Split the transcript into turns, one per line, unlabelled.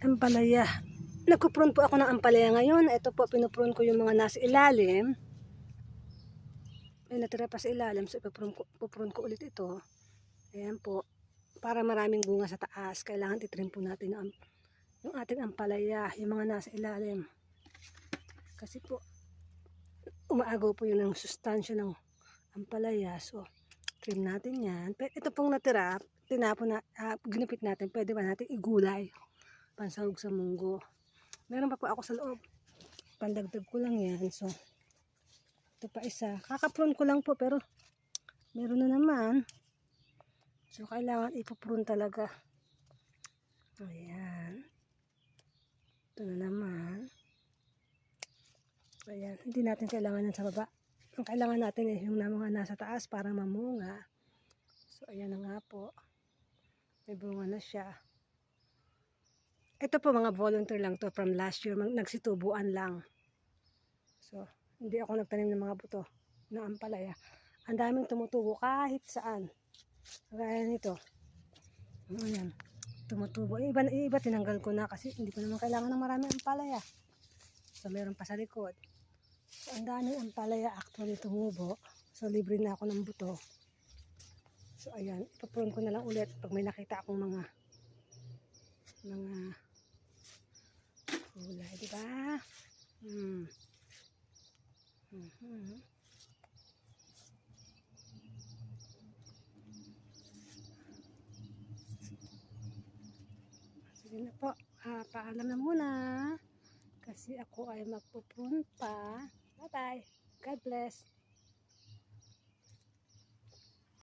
ampalaya. Nagpuprune po ako ng ampalaya ngayon. Ito po, pinuprune ko yung mga nasa ilalim. May natira pa sa ilalim, so ipuprune ko ulit ito. Ayan po. Para maraming bunga sa taas, kailangan itrim po natin yung ating ampalaya, yung mga nasa ilalim. Kasi po, umaagaw po yun ng sustansya ng ampalaya. So, trim natin yan. Ito pong natira, ginupit natin, pwede ba natin igulay? Pansahog sa munggo. Meron pa po ako sa loob. Pandagdag ko lang yan. So, ito pa isa. Kakaprune ko lang po, pero meron na naman. So, kailangan ipuprune talaga. Ayan. Ito na naman. Ayan. Hindi natin kailangan yan sa baba. Ang kailangan natin ay yung mga nasa taas para mamunga. So, ayan na nga po. May bunga na siya. Ito po mga volunteer lang to from last year. Nagsitubuan lang. So, hindi ako nagtanim ng mga buto ng ampalaya. Ang daming tumutubo kahit saan. Kaya nito. Ayan. Tumutubo. Iba tinanggal ko na kasi hindi ko naman kailangan ng maraming ampalaya. So, meron pa sa likod. So, ang daming ampalaya actually tumubo. So, libre na ako ng buto. So, ayan. Ipaprune ko na lang ulit pag may nakita akong mga gulay, diba? Sige na po. Paalam na muna. Kasi ako ay magpuprune pa. Bye-bye. God bless.